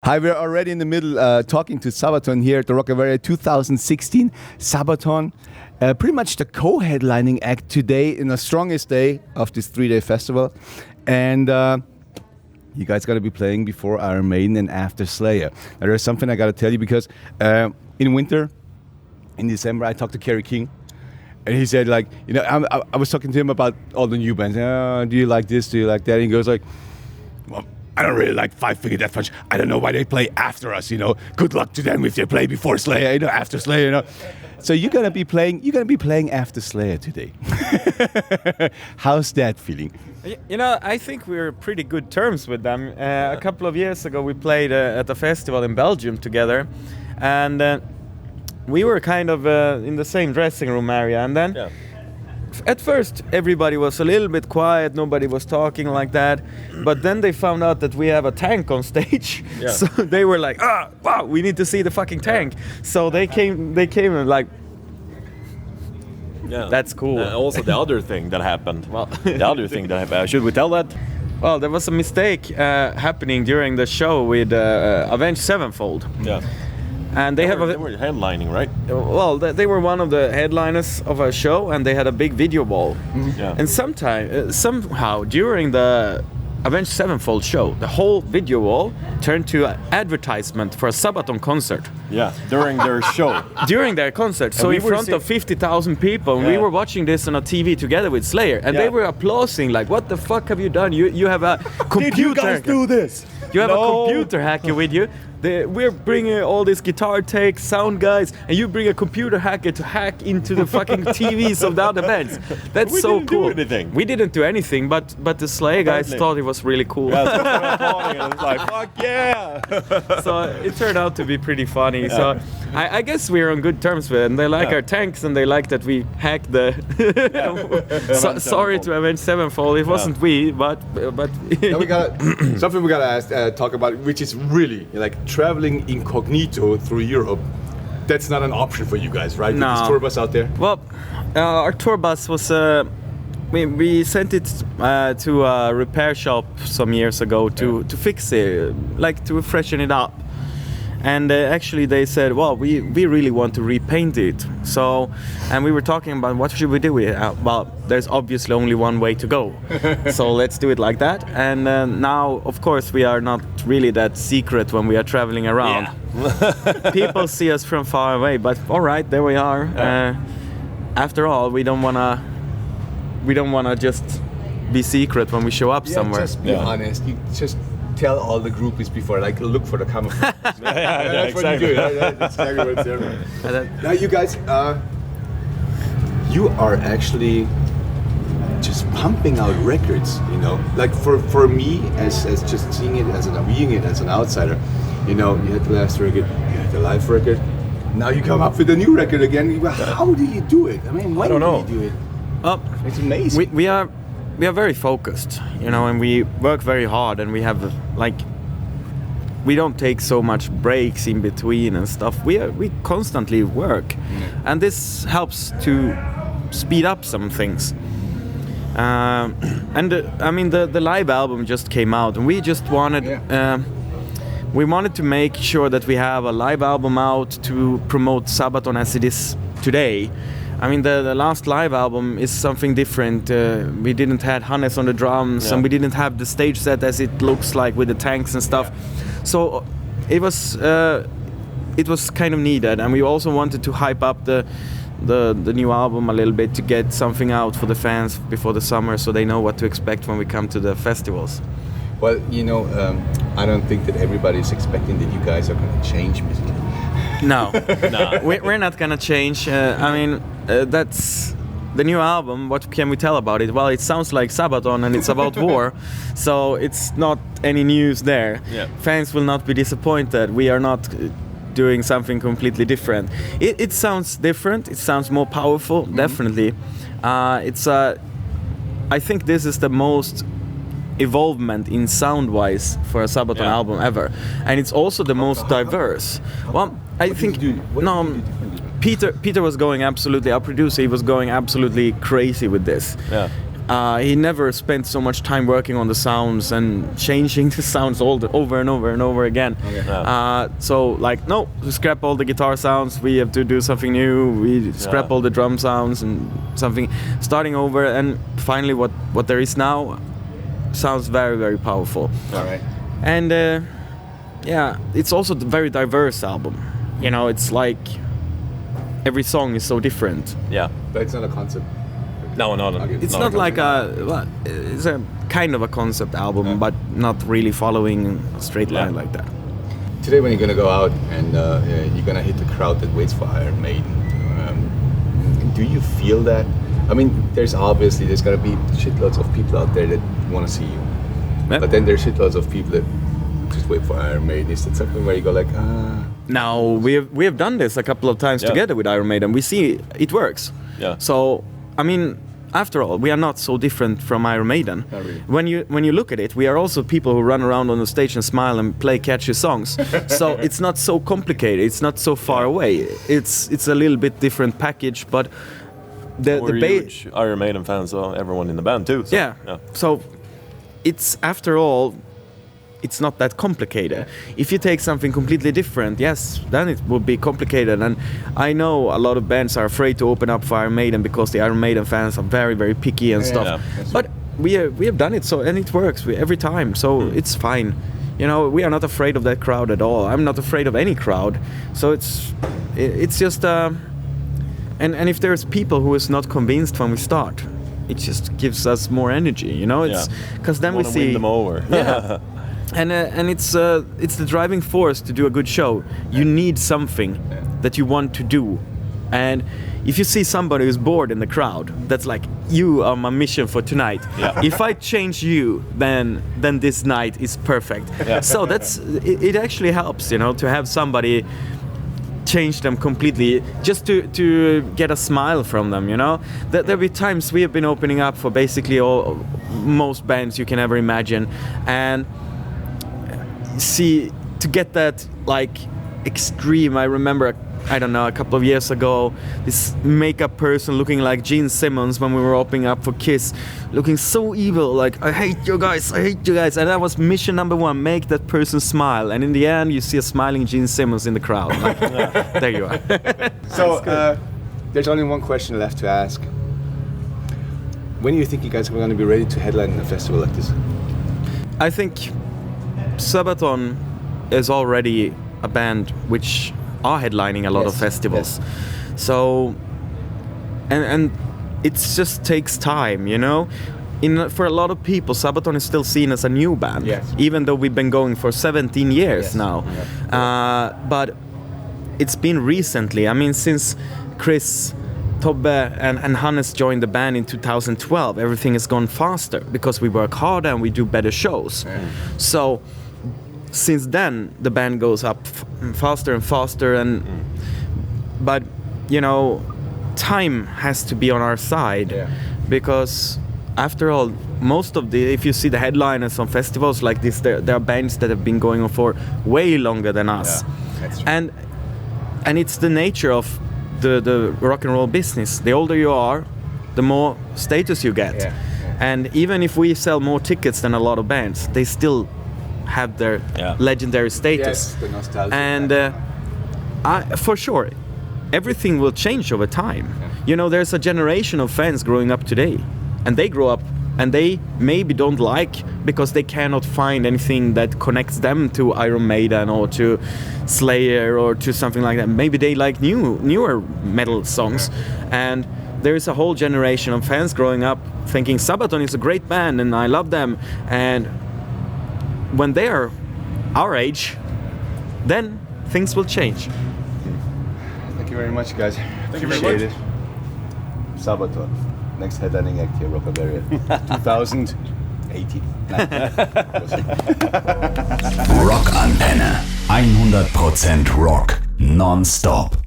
Hi, we're already in the middle talking to Sabaton here at the Rockavaria 2016. Sabaton, pretty much the co-headlining act today in the strongest day of this 3-day festival. And you guys got to be playing before Iron Maiden and after Slayer. Now, there's something I got to tell you because in winter, in December, I talked to Kerry King. And he said, like, you know, I was talking to him about all the new bands. Do you like this? Do you like that? And he goes like, well, I don't really like Five Finger Death Punch. I don't know why they play after us, you know. Good luck to them if they play before Slayer, you know, after Slayer, you know. So you're gonna be playing after Slayer today. How's that feeling? You know, I think we're pretty good terms with them. A couple of years ago, we played at a festival in Belgium together, and we were kind of in the same dressing room area. And then, at first, everybody was a little bit quiet. Nobody was talking like that. But then they found out that we have a tank on stage. Yeah. So they were like, wow, we need to see the fucking tank. So they came and like, yeah, that's cool. Also, the other thing that happened. Well, should we tell that? Well, there was a mistake happening during the show with Avenged Sevenfold. Yeah. And they were headlining, right? Well, they were one of the headliners of a show, and they had a big video wall. Mm-hmm. Yeah. And somehow, during the Avenged Sevenfold show, the whole video wall turned to an advertisement for a Sabaton concert. Yeah, during their show. During their concert. So in front of 50,000 people, and we were watching this on a TV together with Slayer, and they were applauding like, what the fuck have you done? You have a computer. Did you guys do this? You have a computer hacker with you. We're bringing all these guitar takes, sound guys, and you bring a computer hacker to hack into the fucking TVs of the other bands. That's so cool. We didn't do anything. We didn't do anything, but the Slayer guys thought it was really cool. Yeah, so we were applauding and it was like, fuck yeah! So it turned out to be pretty funny. Yeah. So I guess we're on good terms with them. They like our tanks, and they like that we hacked the... sorry to Avenged Sevenfold, it wasn't we, but... Now we got something we gotta talk about, which is really like traveling incognito through Europe. That's not an option for you guys, right? No. With this tour bus out there? Well, our tour bus was... we sent it to a repair shop some years ago to fix it, like to freshen it up. And actually they said, well, we really want to repaint it. So, and we were talking about what should we do with it? Well, there's obviously only one way to go. So let's do it like that. And now, of course, we are not really that secret when we are traveling around. Yeah. People see us from far away, but all right, there we are. Yeah. After all, we don't wanna just be secret when we show up somewhere. Just be honest. You just tell all the groupies before, like, look for the camouflage. That's exactly what you do. That's exactly what it's there. Now, you guys, you are actually just pumping out records, you know. Like for me, as just seeing it as an outsider, you know, you had the last record, you had the live record. Now you come up with a new record again. How do you do it? I mean, why do you do it? It's amazing. We are very focused, you know, and we work very hard, and we have we don't take so much breaks in between and stuff. We constantly work, and this helps to speed up some things. And I mean, the live album just came out, and we just wanted we wanted to make sure that we have a live album out to promote Sabaton as it is today. I mean, the last live album is something different. We didn't have Hannes on the drums, and we didn't have the stage set as it looks like with the tanks and stuff. So it was kind of needed, and we also wanted to hype up the new album a little bit to get something out for the fans before the summer, so they know what to expect when we come to the festivals. Well, you know, I don't think that everybody's expecting that you guys are going to change musically. No, we're not gonna change. I mean, that's the new album. What can we tell about it? Well, it sounds like Sabaton, and it's about war, so it's not any news there. Yeah. Fans will not be disappointed. We are not doing something completely different. It sounds different. It sounds more powerful, definitely. I think this is the most evolvement in sound-wise for a Sabaton album ever, and it's also the most diverse. Well, I think Peter was going absolutely. Our producer, he was going absolutely crazy with this. Yeah. he never spent so much time working on the sounds and changing the sounds over and over and over again. Yeah. So like, no, we scrap all the guitar sounds, we have to do something new, we scrap all the drum sounds and something, starting over, and finally what there is now sounds very, very powerful. All right. And yeah, it's also a very diverse album. You know, it's like every song is so different. Yeah. But it's not a concept. No. Okay. It's not like it's a kind of a concept album, but not really following a straight line like that. Today when you're gonna go out and you're gonna hit the crowd that waits for Iron Maiden, do you feel that? I mean, there's gonna be shitloads of people out there that want to see you, but then there's shitloads of people that just wait for Iron Maiden. Is that something where you go like, Now we have done this a couple of times together with Iron Maiden. We see it works. Yeah. So I mean, after all, we are not so different from Iron Maiden. Not really. When you look at it, we are also people who run around on the stage and smile and play catchy songs. So it's not so complicated. It's not so far away. It's a little bit different package, but We're huge Iron Maiden fans, so everyone in the band too. So, yeah. So it's, after all, it's not that complicated. If you take something completely different, yes, then it would be complicated. And I know a lot of bands are afraid to open up for Iron Maiden because the Iron Maiden fans are very, very picky and stuff. Yeah. But we have done it, so, and it works every time, so it's fine. You know, we are not afraid of that crowd at all. I'm not afraid of any crowd. So it's just and if there's people who is not convinced when we start, it just gives us more energy. You know, it's because then we see win them over. Yeah. And it's the driving force to do a good show. You need something that you want to do, and if you see somebody who's bored in the crowd, that's like, you are my mission for tonight. Yeah. If I change you, then this night is perfect. Yeah. So it actually helps, you know, to have somebody change them completely, just to get a smile from them, you know. There'll be times we have been opening up for basically most bands you can ever imagine, and see, to get that like extreme. I remember, I don't know, a couple of years ago, this makeup person looking like Gene Simmons when we were opening up for Kiss, looking so evil, like, I hate you guys, and that was mission number one, make that person smile, and in the end you see a smiling Gene Simmons in the crowd, like, there you are. So there's only one question left to ask. When do you think you guys are going to be ready to headline a festival like this? I think Sabaton is already a band which are headlining a lot of festivals. So and it just takes time, you know. For a lot of people, Sabaton is still seen as a new band, even though we've been going for 17 years now. But it's been recently, I mean, since Chris, Tobbe and Hannes joined the band in 2012, everything has gone faster because we work harder and we do better shows. So since then the band goes up faster and faster, and but you know, time has to be on our side, because after all, most of if you see the headliners on festivals like this, there are bands that have been going on for way longer than us. That's true. And it's the nature of the rock and roll business. The older you are, the more status you get. And even if we sell more tickets than a lot of bands, they still have their legendary status. The nostalgia. And for sure, everything will change over time. You know, there's a generation of fans growing up today, and they grow up and they maybe don't like, because they cannot find anything that connects them to Iron Maiden or to Slayer or to something like that. Maybe they like newer metal songs, and there is a whole generation of fans growing up thinking Sabaton is a great band and I love them, and when they are our age, then things will change. Thank you very much, guys. Thank you very much. Sabaton, next headlining act here, Rockavaria, 2018. Rockantenne, 100% Rock, Nonstop.